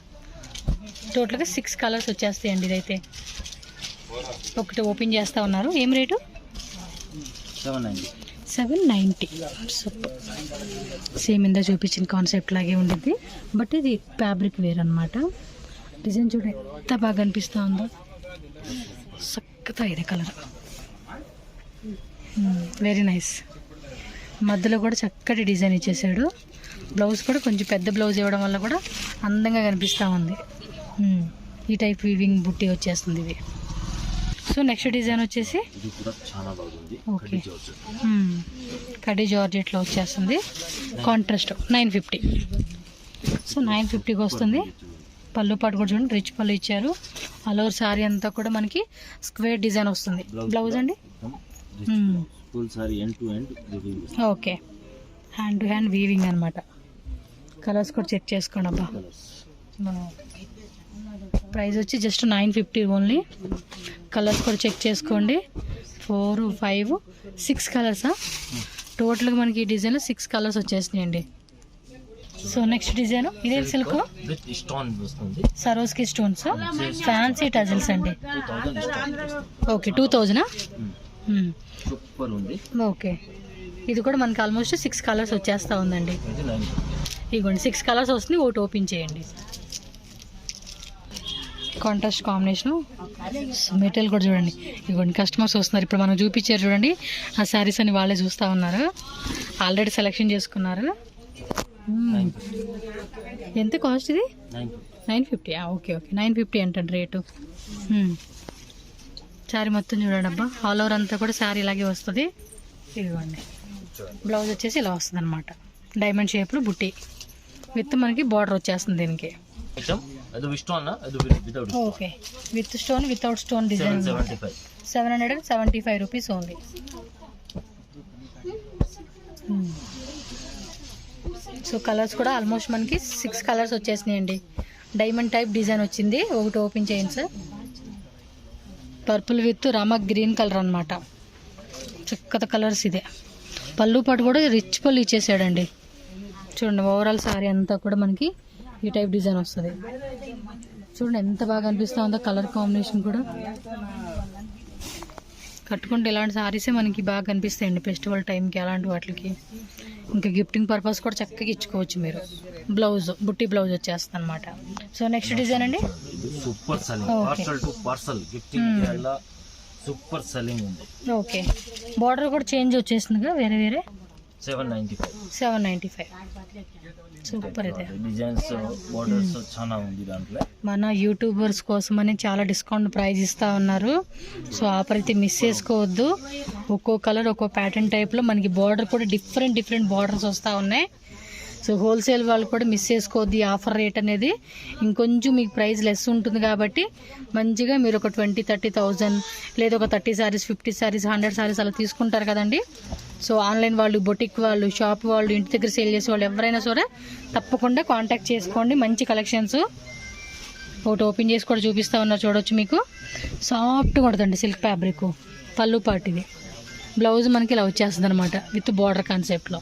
టోటల్గా 6 కలర్స్ వచ్చేస్తాయండి. ఇదైతే ఒకటి ఓపెన్ చేస్తూ ఉన్నారు. ఏం రేటు? 790. సూపర్, సేమ్ ఇందా చూపించిన కాన్సెప్ట్ లాగే ఉండిద్ది, బట్ ఇది ఫ్యాబ్రిక్ వేర్ అనమాట. డిజైన్ చూడ ఎంత బాగా అనిపిస్తూ ఉందో, చక్కగా ఇది కలర్ వెరీ నైస్. మధ్యలో కూడా చక్కటి డిజైన్ ఇచ్చేసాడు. బ్లౌజ్ కూడా కొంచెం పెద్ద బ్లౌజ్ ఇవ్వడం వల్ల కూడా అందంగా కనిపిస్తూ ఉంది. ఈ టైప్ వీవింగ్ బుట్టి వచ్చేస్తుంది ఇది. సో నెక్స్ట్ డిజైన్ వచ్చేసి ఓకే, కడీ జార్జెట్లో వచ్చేస్తుంది. కాంట్రాస్ట్ 950. సో 950కి వస్తుంది. పళ్ళు పాటు కూడా చూడండి, రిచ్ పళ్ళు ఇచ్చారు. ఆల్ ఓవర్ శారీ అంతా కూడా మనకి స్క్వేర్ డిజైన్ వస్తుంది. బ్లౌజ్ అండి okay, hand to hand weaving అనమాట. కలర్స్ కూడా చెక్ చేసుకోండి అబ్బా. ప్రైస్ వచ్చి జస్ట్ 950 ఓన్లీ. కలర్స్ కూడా చెక్ చేసుకోండి. 4 5 6 కలర్సా? టోటల్గా మనకి ఈ డిజైన్లో 6 కలర్స్ వచ్చేసినాయండి. సో నెక్స్ట్ డిజైన్ ఇదే సిల్క్ విత్ స్టోన్ వస్తుంది, సరోస్కి స్టోన్స్, ఫ్యాన్సీ టజిల్స్ అండి. 2000 ఓకే 2000. సూపర్ ఉంది. ఓకే ఇది కూడా మనకి ఆల్మోస్ట్ 6 కలర్స్ వచ్చేస్తూ ఉందండి. ఇది 950. ఇదిగోండి 6 కలర్స్ వస్తుంది. ఒకటి ఓపెన్ చేయండి. Contrast combination. మెటీరియల్ కూడా చూడండి. ఇదిగోండి కస్టమర్స్ వస్తున్నారు. ఇప్పుడు మనం చూపించారు చూడండి, ఆ శారీస్ అని వాళ్ళే చూస్తూ ఉన్నారు. ఆల్రెడీ సెలెక్షన్ చేసుకున్నారు. ఎంత కాస్ట్ ఇది? 950. ఓకే ఓకే 950 అంటండి రేటు. శారీ మొత్తం చూడండి అబ్బా, ఆల్ ఓవర్ అంతా కూడా శారీ ఇలాగే వస్తుంది. ఇదిగోండి బ్లౌజ్ వచ్చేసి ఇలా వస్తుంది అనమాట. డైమండ్ షేప్లో బుట్టి విత్ మనకి బార్డర్ వచ్చేస్తుంది దీనికి. Okay with stone without stone design 775 rupees only. So colours కూడా ఆల్మోస్ట్ మనకి 6 కలర్స్ వచ్చేసినాయండి. డైమండ్ టైప్ డిజైన్ వచ్చింది. ఒకటి ఓపెన్ చేయండి sir. Purple with Rama green colour అనమాట. చక్కత కలర్స్ ఇదే. పళ్ళు పాటు కూడా రిచ్ పళ్ళు ఇచ్చేసాడండి. చూడండి ఓవరాల్ శారీ అంతా కూడా మనకి ఈ టైప్ డిజైన్ వస్తుంది. చూడండి ఎంత బాగా అనిపిస్తూ ఉందో కలర్ కాంబినేషన్ కూడా. కట్టుకుంటే ఇలాంటి శారీసే మనకి బాగా కనిపిస్తాయండి ఫెస్టివల్ టైంకి, అలాంటి వాటికి. ఇంకా గిఫ్టింగ్ పర్పస్ కూడా చక్కగా ఇచ్చుకోవచ్చు మీరు. బ్లౌజ్ బుట్టి బ్లౌజ్ వచ్చేస్తుంది అనమాట. సో నెక్స్ట్ డిజైన్ అండి. Super selling, parcel to parcel gifting Kerala super selling ఉంది. ఓకే బార్డర్ కూడా చేంజ్ వచ్చేసిందిగా వేరే వేరే. 795. సూపర్ ఇది. డిజైన్స్ బోర్డర్స్ చాలా ఉంది దాంట్లో. మన యూట్యూబర్స్ కోసమని చాలా డిస్కౌంట్ ప్రైస్ ఇస్తూ ఉన్నారు. సో ఆఫర్ అయితే మిస్ చేసుకోవద్దు. ఒక్కో కలర్ ఒక్కో ప్యాటర్న్ టైప్లో మనకి బార్డర్ కూడా డిఫరెంట్ బార్డర్స్ వస్తూ ఉన్నాయి. సో హోల్సేల్ వాళ్ళు కూడా మిస్ చేసుకోవద్దు. ఈ ఆఫర్ రేట్ అనేది ఇంకొంచెం మీకు ప్రైస్ లెస్ ఉంటుంది కాబట్టి మంచిగా మీరు ఒక 20-30,000 లేదా ఒక 30 శారీస్ 50 శారీస్ 100 శారీస్ అలా తీసుకుంటారు కదండి. సో ఆన్లైన్ వాళ్ళు, బొటిక్ వాళ్ళు, షాప్ వాళ్ళు, ఇంటి దగ్గర సేల్ చేసే వాళ్ళు ఎవరైనా సరే తప్పకుండా కాంటాక్ట్ చేసుకోండి. మంచి కలెక్షన్స్. ఒకటి ఓపెన్ చేసి కూడా చూపిస్తూ ఉన్నారు చూడొచ్చు. మీకు సాఫ్ట్గా ఉంటుందండి సిల్క్ ఫ్యాబ్రిక్. పళ్ళు పాటు ఇది. బ్లౌజ్ మనకి ఇలా వచ్చేస్తుంది అనమాట విత్ బార్డర్ కాన్సెప్ట్లో.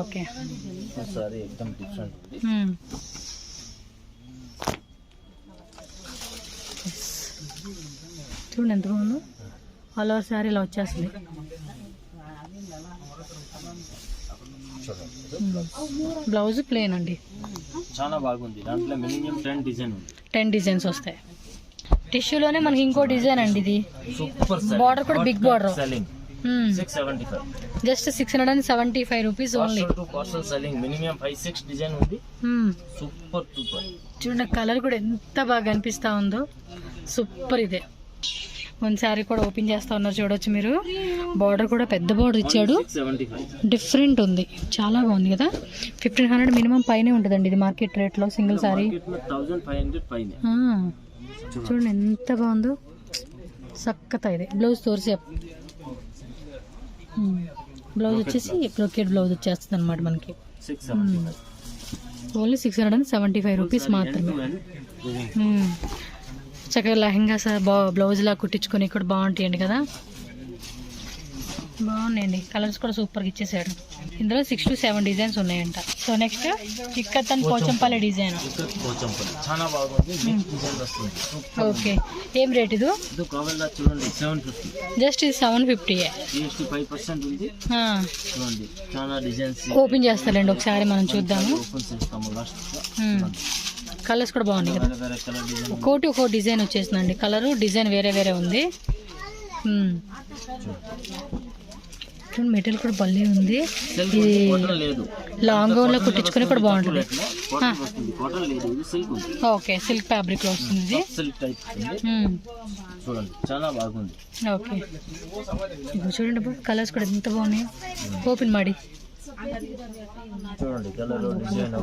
ఓకే సారీ एकदम డిఫరెంట్. చూడండి ఎంత బాగుందో. ఆల్ ఓవర్ శారీ ఇలా వచ్చేస్తుంది. బ్లౌజ్ ప్లెయిన్ అండి. చాలా బాగుంది. దాంట్లో మినిమం 10 డిజైన్ ఉంది. 10 డిజైన్స్ వస్తాయి. టిష్యూలోనే మనకి ఇంకో డిజైన్ అండి ఇది. సూపర్ బార్డర్ కూడా big border. Selling 675. Just 675 rupees only. Parcel selling minimum 5-6 design ఉంది. సూపర్. చూడండి కలర్ కూడా ఎంత బాగా అనిపిస్తా ఉందో. సూపర్ ఇదే. వన్ శారీ కూడా ఓపెన్ చేస్తా ఉన్నారు చూడొచ్చు మీరు. బార్డర్ కూడా పెద్ద బార్డర్ ఇచ్చాడు. డిఫరెంట్ ఉంది. చాలా బాగుంది కదా. 1500 మినిమం పైనే ఉంటుందండి ఇది మార్కెట్ రేట్లో సింగిల్ శారీ. 1500 పైన. చూడండి ఎంత బాగుందో. సక్కత ఇది. బ్లౌజ్ తోర్సి. బ్లౌజ్ వచ్చేసి బ్రోకెట్ బ్లౌజ్ వచ్చేస్తుంది అనమాట మనకి. ఓన్లీ 675 రూపీస్ మాత్రమే. చక్కగా లెహంగా బ్లౌజ్లా కుట్టించుకొని కూడా బాగుంటాయండి కదా. బాగున్నాయండి. కలర్స్ కూడా సూపర్గా ఇచ్చేసాడు. ఇందులో 6 to 7 డిజైన్స్ ఉన్నాయంట. So next ikat and Pochampalli design. చాలా బాగుంది. ఓకే ఏం రేట్ ఇది? చూడండి 750. జస్ట్ ఇది 750. GST 5% ఉంది. చూడండి చాలా డిజైన్స్. ఓపెన్ చేస్తారండి ఒకసారి మనం చూద్దాము. ఓపెన్ చేస్తాము లాస్ట్. కలర్స్ కూడా బాగున్నాయి కదా. ఒక్కోటి ఒక్కో డిజైన్ వచ్చేసిందండి. కలరు డిజైన్ వేరే వేరే ఉంది. మెటీరియల్ కూడా భలే ఉంది. లాంగ్ గౌన్ లో కుట్టించుకుని కూడా బాగుంటుంది. ఓకే సిల్క్ ఫ్యాబ్రిక్ లో వస్తుంది ఇది. చాలా బాగుంది. ఓకే చూడండి కలర్స్ కూడా ఎంత బాగున్నాయి. ఓపెన్ ಮಾಡಿ చూడండి కలర్ డిజైన్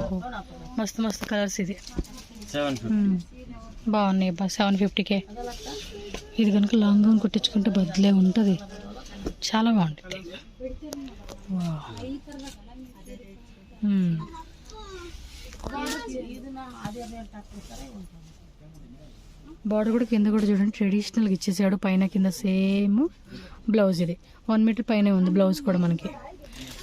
మస్తు కలర్స్. ఇది 750 బాగున్నాయి. 750కే. ఇది కనుక లాంగ్ గౌన్ కుట్టించుకుంటే బదిలే ఉంటుంది. చాలా బాగుంటుంది. బార్డర్ కూడా కింద కూడా చూడండి ట్రెడిషనల్గా ఇచ్చేసాడు. పైన కింద సేమ్ బ్లౌజ్. ఇది 1 మీటర్ పైన ఉంది బ్లౌజ్ కూడా మనకి.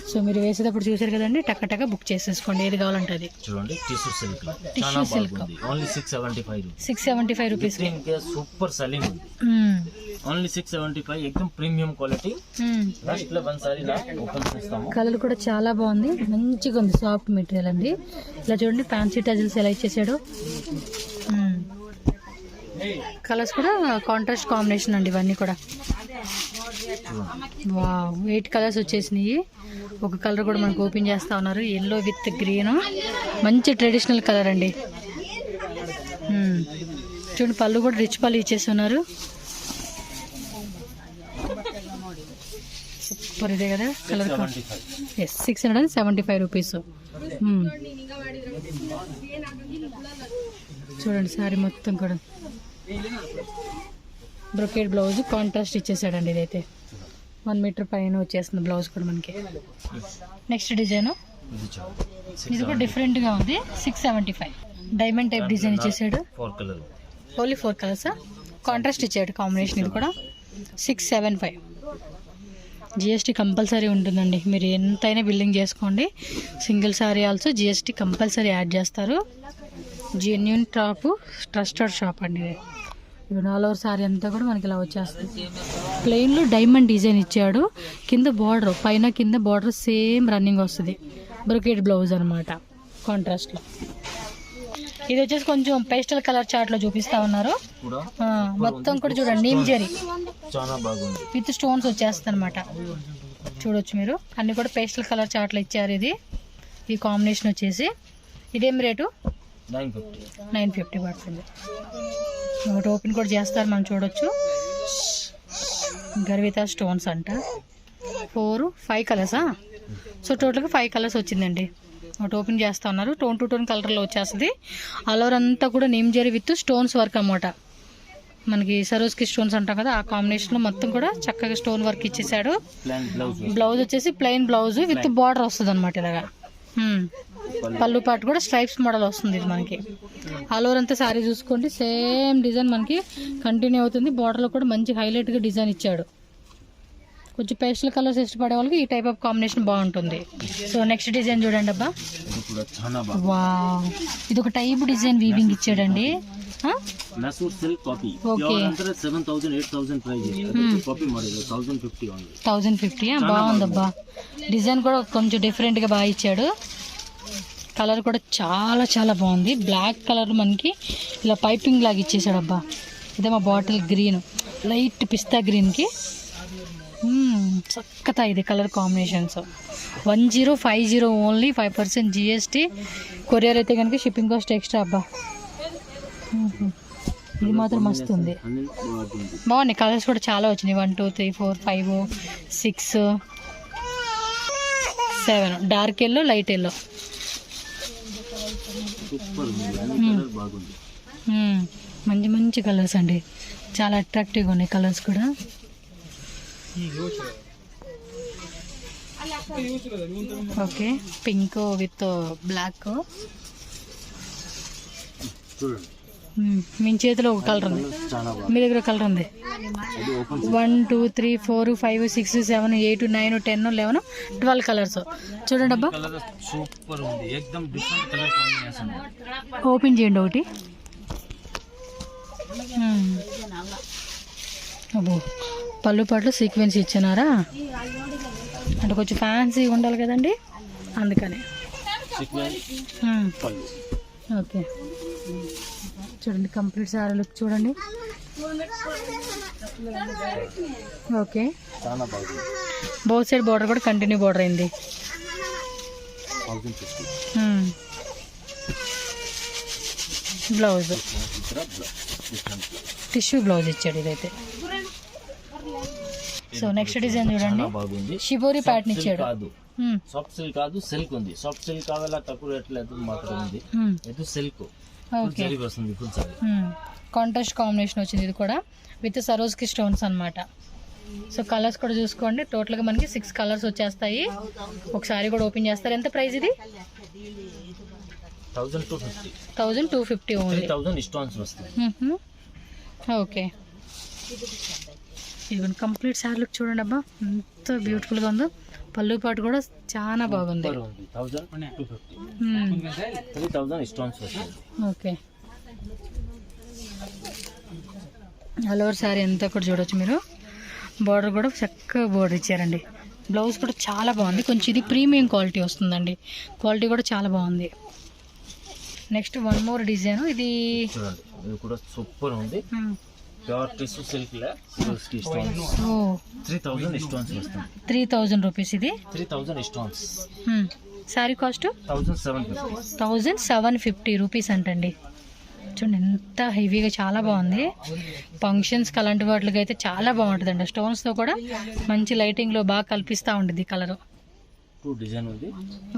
సో మీరు వేసేటప్పుడు చూసారు కదండి, టక్క బుక్ చేసేసుకోండి ఏది కావాలంటే అది. చూడండి tissue silk tissue silk only 675 675 rupees. Super selling ఉంది. ఓన్లీ 675 एकदम ప్రీమియం క్వాలిటీ. లాస్ట్ లో వన్ సారీ ఓపెన్ చేస్తాము. కలర్ కూడా చాలా బాగుంది, మంచిగా ఉంది, సాఫ్ట్ మెటీరియల్ అండి. ఇలా చూడండి ఫ్యాన్సీ టజిల్స్ ఎలా ఇచ్చేసాడు. కలర్స్ కూడా కాంట్రాస్ట్ కాంబినేషన్ అండి ఇవన్నీ కూడా. వావ్ 8 కలర్స్ వచ్చేసినాయి. ఒక కలర్ కూడా మనకు ఓపెన్ చేస్తా ఉన్నారు, ఎల్లో విత్ గ్రీన్, మంచి ట్రెడిషనల్ కలర్ అండి. చూడండి పళ్ళు కూడా రిచ్ పళ్ళు ఇచ్చేస్తున్నారు. సూపర్ ఇదే కదా కలర్. 675 రూపీస్. చూడండి సారీ మొత్తం కూడా బ్రొకేడ్ బ్లౌజ్ కాంట్రాస్ట్ ఇచ్చేసాడండి. ఇదైతే 1 మీటర్ పైన వచ్చేస్తుంది బ్లౌజ్ కూడా మనకి. నెక్స్ట్ డిజైన్ ఇది కూడా డిఫరెంట్ గా ఉంది. 675 డైమండ్ టైప్ డిజైన్ ఇచ్చేసాడు. ఓన్లీ 4 కలర్స్ కాంట్రాస్ట్ ఇచ్చాడు కాంబినేషన్. ఇది కూడా 675. జిఎస్టీ కంపల్సరీ ఉంటుందండి, మీరు ఎంతైనా బిల్లింగ్ చేసుకోండి. Single sorry also GST compulsory add చేస్తారు. జెన్యూన్ టాప్ ట్రస్టెడ్ షాప్ అండి ఇది. ఆల్ ఓవర్ సారీ అంతా కూడా మనకి ఇలా వచ్చేస్తుంది. ప్లెయిన్లో డైమండ్ డిజైన్ ఇచ్చాడు, కింద బార్డర్ పైన కింద బార్డర్ సేమ్ రన్నింగ్ వస్తుంది. బ్రొకేడ్ బ్లౌజ్ అనమాట కాంట్రాస్ట్లో. ఇది వచ్చేసి కొంచెం పేస్టల్ కలర్ చార్ట్ లో చూపిస్తా ఉన్నారు. మొత్తం కూడా చూడండి నీమ్ జరీ విత్ స్టోన్స్ వచ్చేస్తుంది అనమాట. చూడొచ్చు మీరు, అన్ని కూడా పేస్టల్ కలర్ చార్ట్ లో ఇచ్చారు. ఇది ఈ కాంబినేషన్ వచ్చేసి ఇదేం రేటు 950 పడుతుంది. ఒకటి ఓపెన్ కూడా చేస్తారు మనం చూడొచ్చు. గర్విత స్టోన్స్ అంట. 5 కలర్సా? సో టోటల్గా 5 కలర్స్ వచ్చిందండి. ఒకటి ఓపెన్ చేస్తా ఉన్నారు, టోన్ టు టోన్ కలర్లో వచ్చేస్తుంది. ఆల్ ఓవర్ అంతా కూడా neem zari with stones work అన్నమాట. మనకి సరోజ్కి స్టోన్స్ అంటాం కదా, ఆ కాంబినేషన్లో మొత్తం కూడా చక్కగా స్టోన్ వర్క్ ఇచ్చేసాడు. బ్లౌజ్ వచ్చేసి ప్లెయిన్ బ్లౌజ్ విత్ బార్డర్ వస్తుంది అనమాట ఇలాగా. పళ్ళు పాటు కూడా స్ట్రైప్స్ మోడల్ వస్తుంది ఇది మనకి. ఆల్ ఓవర్ అంతా సారీ చూసుకోండి, సేమ్ డిజైన్ మనకి కంటిన్యూ అవుతుంది. బార్డర్లో కూడా మంచి హైలైట్గా డిజైన్ ఇచ్చాడు. కొంచెం పేస్టల్ కలర్స్ ఇష్టపడే వాళ్ళకి ఈ టైప్ ఆఫ్ కాంబినేషన్ బాగుంటుంది. సో నెక్స్ట్ డిజైన్ చూడండి అబ్బా. వావ్, ఇది ఒక టైప్ డిజైన్ వీవింగ్ ఇచ్చాడండి. ఓకే 1050 బాగుందబ్బా. డిజైన్ కూడా కొంచెం డిఫరెంట్గా బాగా ఇచ్చాడు. కలర్ కూడా చాలా చాలా బాగుంది. బ్లాక్ కలర్ మనకి ఇలా పైపింగ్ లాగా ఇచ్చేసాడు అబ్బా. ఇదే మా బాటిల్ గ్రీన్, లైట్ పిస్తా గ్రీన్కి చక్కతా ఇది colour combinations. 1050 only 5% GST. Courier అయితే కనుక షిప్పింగ్ కాస్ట్ ఎక్స్ట్రా అబ్బా. ఇది మాత్రం మస్తు ఉంది, బాగున్నాయి. కలర్స్ కూడా చాలా వచ్చినాయి. 1 2 3 4 5 6 7 డార్క్ ఎల్లో, లైట్ ఎల్లో. మంచి మంచి కలర్స్ అండి, చాలా అట్రాక్టివ్గా ఉన్నాయి కలర్స్ కూడా. Okay pink with black. మీ చేతిలో ఒక కలర్ ఉంది, మీ దగ్గర కలర్ ఉంది. 1 2 3 4 5 6 7 8 9 10 11 12 కలర్స్. చూడండి అబ్బా, సూపర్ ఉంది, एकदम డిఫరెంట్ కలర్ కాంబినేషన్. ఓపెన్ చేయండి ఒకటి. అబ్బో పళ్ళు పాటలు సీక్వెన్స్ ఇచ్చినారా, అంటే కొంచెం ఫ్యాన్సీ ఉండాలి కదండి, అందుకని. ఓకే చూడండి కంప్లీట్ సారీ లుక్ చూడండి. ఓకే బోత్ సైడ్ బార్డర్ కూడా కంటిన్యూ బార్డర్ అయింది. బ్లౌజ్ టిష్యూ బ్లౌజ్ ఇచ్చాడు ఇదైతే. సో నెక్స్ట్ డిజైన్ చూడండి, షిబోరి ప్యాటర్న్ ఇచ్చాడు. సాఫ్ట్ సిల్క్ కాదు, సిల్క్ ఉంది. సాఫ్ట్ సిల్క్ కావాలా తక్కువ రేట్ లేదు మాత్రం ఉంది. ఇది సిల్క్ వస్తుంది ఫుల్ సారీ. కాంట్రాస్ట్ కాంబినేషన్ వచ్చింది ఇది కూడా విత్ సరోజ్కి స్టోన్స్ అన్నమాట. సో కలర్స్ కూడా చూసుకోండి, టోటల్గా మనకి 6 కలర్స్ వచ్చేస్తాయి. ఒకసారి కూడా ఓపెన్ చేస్తారు. ఎంత ప్రైస్ ఇది? 1250 ఓన్లీ. 3000 స్టోన్స్ వస్తాయి. ఓకే ఇవన్నీ కంప్లీట్ సారీ లుక్ చూడండి అబ్బా, ఎంత బ్యూటిఫుల్గా ఉందో. పళ్ళు పాటు కూడా చాలా బాగుంది. 3000 స్టోన్స్ వస్తుంది. ఓకే, ఆల్ ఓవర్ శారీ అంతా కూడా చూడొచ్చు మీరు. బార్డర్ కూడా చక్కగా బార్డర్ ఇచ్చారండి. బ్లౌజ్ కూడా చాలా బాగుంది. కొంచెం ఇది ప్రీమియం క్వాలిటీ వస్తుందండి. క్వాలిటీ కూడా చాలా బాగుంది. Next one more design. ఇది చూడండి, ఇది కూడా సూపర్ ఉంది. ప్యూర్ టిష్యూ సిల్క్ లా స్టోన్స్. 3000 స్టోన్స్ వస్తుంది. 3000 రూపీస్ ఇది. 3000 స్టోన్స్. శారీ కాస్ట్ 1750 రూపీస్ అంటండి. చూడండి ఎంత హెవీగా, చాలా బాగుంది. ఫంక్షన్స్కి అలాంటి వాటికి అయితే చాలా బాగుంటుందండి. స్టోన్స్తో కూడా మంచి లైటింగ్లో బాగా కల్పిస్తూ ఉంటుంది కలరు.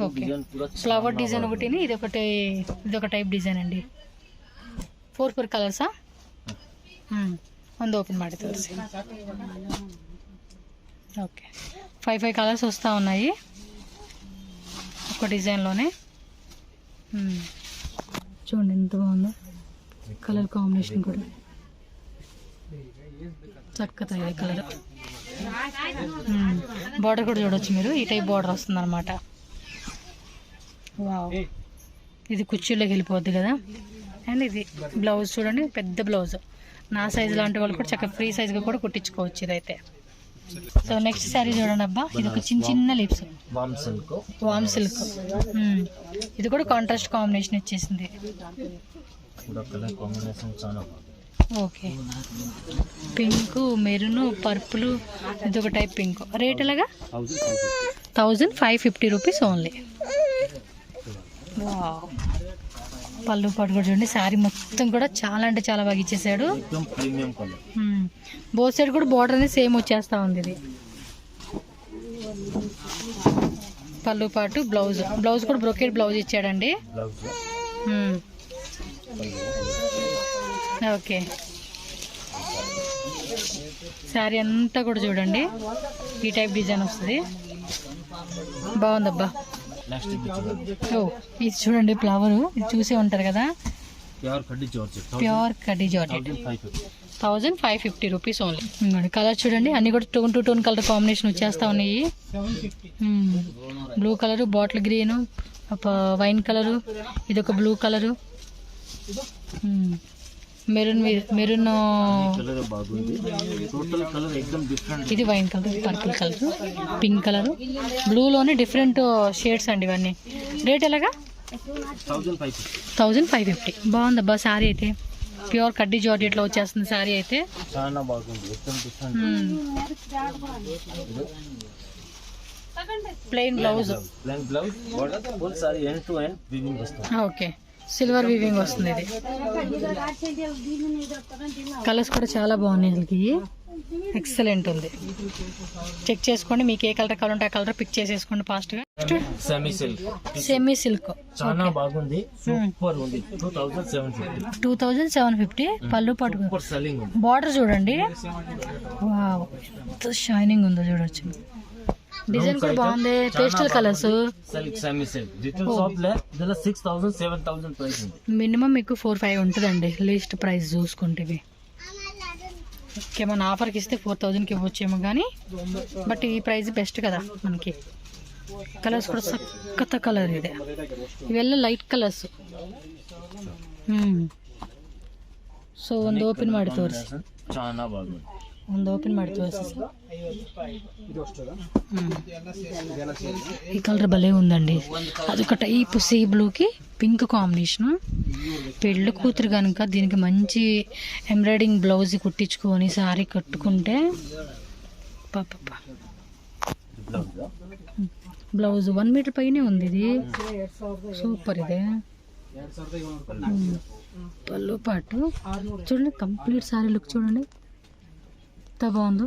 ఓకే, ఫ్లవర్ డిజైన్ ఒకటి, ఇది ఒక టైప్ డిజైన్ అండి. 4 కలర్సా? ಒಂದು ఓపెన్ ಮಾಡಿ ತೋರಿಸಿ. ఓకే, 5 కలర్స్ వస్తూ ఉన్నాయి ఒక డిజైన్లోనే. చూడండి ఎంత బాగుందో కలర్ కాంబినేషన్ కూడా. చక్కగా ఈ కలర్. బార్డర్ కూడా చూడొచ్చు మీరు. ఈ టైప్ బార్డర్ వస్తుంది అనమాట. వావ్, ఇది కుర్చీలోకి వెళ్ళిపోద్ది కదా. అండ్ ఇది బ్లౌజ్ చూడండి, పెద్ద బ్లౌజ్. నా సైజు లాంటి వాళ్ళు కూడా చక్కగా ఫ్రీ సైజ్గా కూడా కుట్టించుకోవచ్చు ఇదైతే. సో నెక్స్ట్ శారీ చూడండి అబ్బా, ఇది ఒక చిన్న లిప్స్ వామ్ సిల్క్. ఇది కూడా కాంట్రాస్ట్ కాంబినేషన్ ఇచ్చేసింది. ఓకే, పింక్, మెరూన్, పర్పుల్, ఇది ఒక టైప్ పింక్. రేట్ ఎలాగా? 1550 రూపీస్ ఓన్లీ. వావ్, పళ్ళు పాటు కూడా చూడండి. శారీ మొత్తం కూడా చాలా అంటే చాలా బాగా ఇచ్చేసాడు. బోత్ సైడ్ కూడా బార్డర్ అనేది సేమ్ వచ్చేస్తా ఉంది. ఇది పళ్ళు పాటు బ్లౌజ్ కూడా బ్రొకెట్ బ్లౌజ్ ఇచ్చాడండి. ఓకే, శారీ అంతా కూడా చూడండి ఈ టైప్ డిజైన్ వస్తుంది. బాగుందబ్బా. ఓ, ఇది చూడండి ఫ్లవర్. ఇది చూసే ఉంటారు కదా. ప్యూర్ కడ్డీ జార్జెట్. 1550 rupees only. కలర్ చూడండి, అన్ని కూడా tone to tone colour combination వచ్చేస్తా ఉన్నాయి. Blue colour, bottle green, wine colour, ఇది ఒక బ్లూ కలరు, మెరూన్, ఇది wine colour, purple colour, pink colour, బ్లూలోనే డిఫరెంట్ షేడ్స్ అండి ఇవన్నీ. రేట్ ఎలాగా? 1550. బాగుందబ్బా శారీ అయితే. ప్యూర్ కడ్డీ జార్జెట్లో వచ్చేస్తుంది శారీ అయితే. చాలా బాగుంది. Plain blouse. Okay, silver weaving వస్తుంది. ఇది కలర్స్ కూడా చాలా బాగున్నాయి. అసలుకి ఎక్సలెంట్ ఉంది. చెక్ చేసుకోండి, మీకు ఏ కలర్ కావాలంటే ఆ కలర్ పిక్ చేసేసుకోండి ఫాస్ట్గా. సెమీ సిల్క్ చాలా బాగుంది. సూపర్ ఉంది. 2750. పళ్ళు పాటు బార్డర్ చూడండి. వావ్, ఎంత షైనింగ్ ఉందో చూడొచ్చు. డిజైన్ కూడా బాగుంది. Pastel colours. మినిమం మీకు 4-5 ఉంటుందండి లీస్ట్ ప్రైస్ చూసుకుంటే. ఏమన్నా ఆఫర్కి ఇస్తే 4000కి ఇవ్వచ్చేమో కానీ, బట్ ఈ ప్రైస్ బెస్ట్ కదా మనకి. కలర్స్ కూడా సక్కత కలర్. ఇదే ఇವೆಲ್ಲ లైట్ ಕಲರ್ಸ್. ಸೊ ಒಂದು ಓಪನ್ ಮಾಡಿ ತೋರಿಸಿ. ಒಂದು ಓಪನ್ ಮಾಡಿ ತೋರಿಸಿ. ఈ కలర్ భలే ఉందండి. అదొక టైప్ సీ బ్లూకి పింక్ కాంబినేషన్. పెళ్ళి కూతురు కనుక దీనికి మంచి ఎంబ్రాయిడింగ్ బ్లౌజ్ కుట్టించుకొని శారీ కట్టుకుంటే పాప. బ్లౌజ్ 1 మీటర్ పైనే ఉంది. ఇది సూపర్. ఇదే పళ్ళు పాటు చూడండి. కంప్లీట్ శారీ లుక్ చూడండి ఎంత బాగుందో.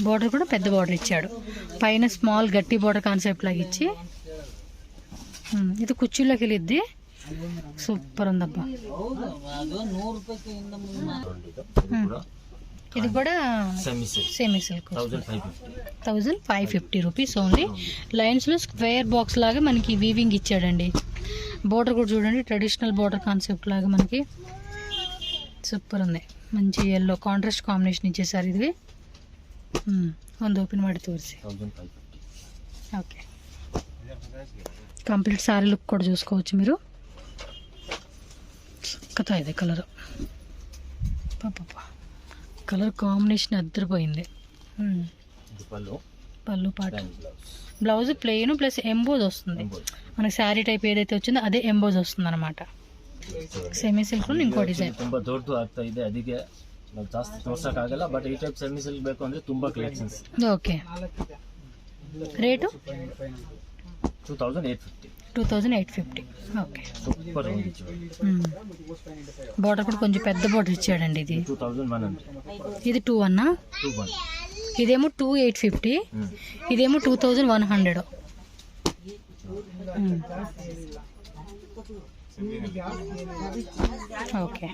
బార్డర్ కూడా పెద్ద బార్డర్ ఇచ్చాడు. పైన స్మాల్ గట్టి బార్డర్ కాన్సెప్ట్ లాగా ఇచ్చి, ఇది కుర్చీలోకి వెళ్ళిద్ది. సూపర్ ఉందబ్బా. ఇది కూడా సెమీ సిల్క్. 1550 rupees only. లైన్స్లో స్క్వేర్ బాక్స్ లాగా మనకి వీవింగ్ ఇచ్చాడండి. బోర్డర్ కూడా చూడండి, ట్రెడిషనల్ బోర్డర్ కాన్సెప్ట్ లాగా మనకి సూపర్ ఉంది. మంచి ఎల్లో కాంట్రాస్ట్ కాంబినేషన్ ఇచ్చేసారు. ఇది ಒಂದು ಓಪನ್ ಮಾಡಿ ತೋರಿಸಿ. 1550. ఓకే, కంప్లీట్ సారీ లుక్ కూడా చూసుకోవచ్చు మీరు. చక్కగా ಇದೆ కలర్, కలర్ కాంబినేషన్ అద్దరిపోయింది. పళ్ళు పాట, బ్లౌజ్ ప్లెయిన్ ప్లస్ ఎంబోజ్ వస్తుంది. మనకి శారీ టైప్ ఏదైతే వచ్చిందో అదే ఎంబోజ్ వస్తుంది అనమాట. ಸೆಮಿ ಸಿಲ್ಕ್ ಇಂಕೋ ಡಿಸೈನ್ ತುಂಬಾ ದೊಡ್ಡದು ಆಗ್ತಾ ಇದೆ, ಅದಕ್ಕೆ ನಾವು ಜಾಸ್ತಿ ತೋರ್ಸಕ್ ಆಗಲ್ಲ. ಬಟ್ ಈ ಟೈಪ್ ಸೆಮಿ ಸಿಲ್ಕ್ ಬೇಕು ಅಂದ್ರೆ ತುಂಬಾ collections. Okay, rate 2850. 2850. Okay, super ఉంది. బార్డర్ కూడా కొంచెం పెద్ద బార్డర్ ఇచ్చాడండి. ఇది 2100. ఇది 2-1. ఇదేమో 2850, ఇదేమో 2100. ఓకే,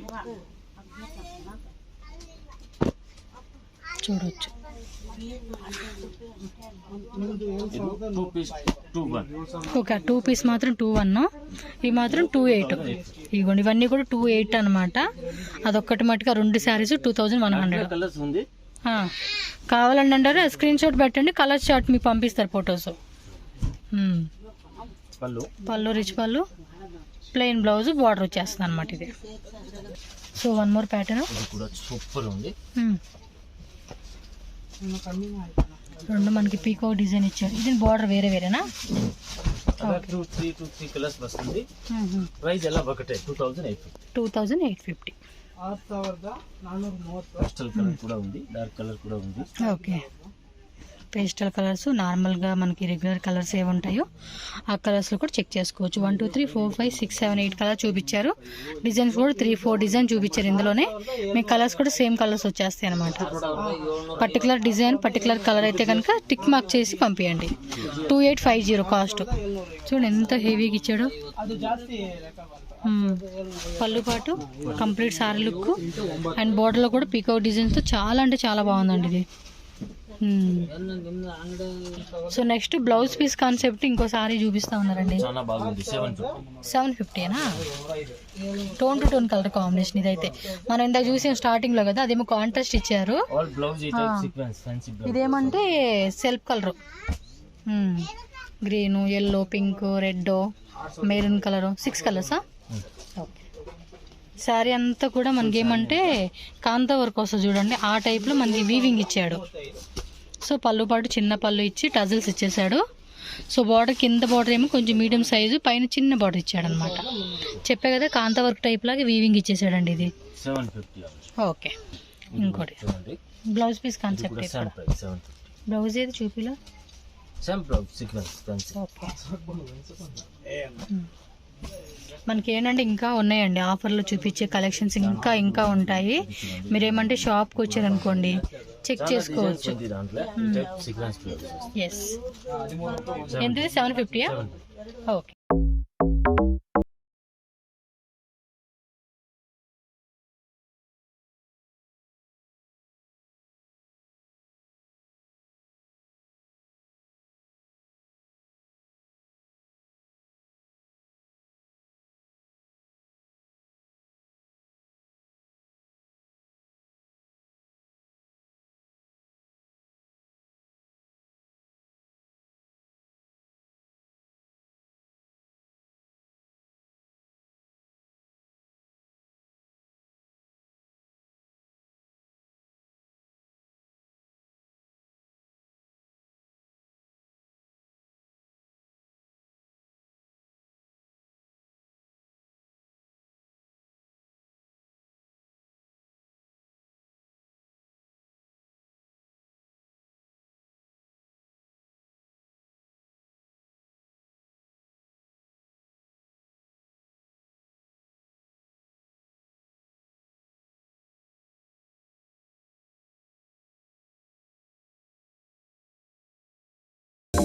చూడొచ్చు. ఓకే, 2 పీస్ మాత్రం 2-1, ఇవి మాత్రం 28. ఇదిగోండి, ఇవన్నీ కూడా 28 అనమాట. అదొక్కటి మట్టుగా 2 శారీస్ 2100. కలర్స్ ఉంది, కావాలండి అంటారు స్క్రీన్ షాట్ పెట్టండి, కలర్ చార్ట్ మీకు పంపిస్తారు ఫొటోస్. పళ్ళు రిచ్ పళ్ళు, ప్లెయిన్ బ్లౌజ్, బార్డర్ వచ్చేస్తుంది అనమాట ఇది. సో 1 మోర్ ప్యాటర్న్ సూపర్ ఉంది. 2 మనకి పీకో డిజైన్ ఇచ్చారు. ఇది బార్డర్ వేరే వేరేనా? 2-3 కలర్స్ వస్తుంది. ప్రైస్ ఎలా ఒకటే 2850. పేస్టల్ కలర్ కూడా ఉంది, డార్క్ కలర్ కూడా ఉంది. ఓకే, పేస్టల్ కలర్స్, నార్మల్గా మనకి రెగ్యులర్ కలర్స్ ఏవి ఉంటాయో ఆ కలర్స్లో కూడా చెక్ చేసుకోవచ్చు. 1 2 3 4 5 6 7 8 కలర్ చూపించారు. డిజైన్స్ కూడా 3-4 డిజైన్ చూపించారు. ఇందులోనే మీకు కలర్స్ కూడా సేమ్ కలర్స్ వచ్చేస్తాయి అనమాట. పర్టికులర్ డిజైన్ పర్టికులర్ కలర్ అయితే కనుక టిక్ మార్క్ చేసి పంపించండి. 2850 కాస్ట్. చూడండి ఎంత హెవీగా ఇచ్చాడు. పళ్ళు పాటు కంప్లీట్ సారీ లుక్ అండ్ బోర్డర్లో కూడా పీకాక్ డిజైన్స్తో చాలా అంటే చాలా బాగుందండి ఇది. So next blouse piece concept ఇంకో సారీ చూపిస్తా ఉన్నారండి. 750. Tone to tone colour combination ఇదైతే. మనం ఇందాక చూసిన స్టార్టింగ్ లో కదా, అదేమో కాంట్రాస్ట్ ఇచ్చారు. ఇదేమంటే self colour, green, yellow, pink, red, maroon colour, 6 కలర్సా? ఓకే, శారీ అంతా కూడా మనకి ఏమంటే కాంతా వర్క్ వస్తుంది చూడండి, ఆ టైప్లో మనకి వీవింగ్ ఇచ్చాడు. సో పళ్ళు పాటు చిన్న పళ్ళు ఇచ్చి టజల్స్ ఇచ్చేసాడు. సో బార్డర్ కింద బార్డర్ ఏమో కొంచెం మీడియం సైజు, పైన చిన్న బార్డర్ ఇచ్చాడు అనమాట. చెప్పే కదా కాంతా వర్క్ టైప్ లాగా వీవింగ్ ఇచ్చేసాడండి ఇది. 750. ఓకే, ఇంకోటి బ్లౌజ్ పీస్ కాన్సెప్ట్. బ్లౌజ్ ఏది చూపిలా? ఓకే, మనకి ఏంటంటే ఇంకా ఉన్నాయండి ఆఫర్లో చూపించే కలెక్షన్స్, ఇంకా ఉంటాయి. మీరేమంటే షాప్కి వచ్చారనుకోండి చెక్ చేసుకోవచ్చు. ఎస్, ఎంత? 750. ఓకే.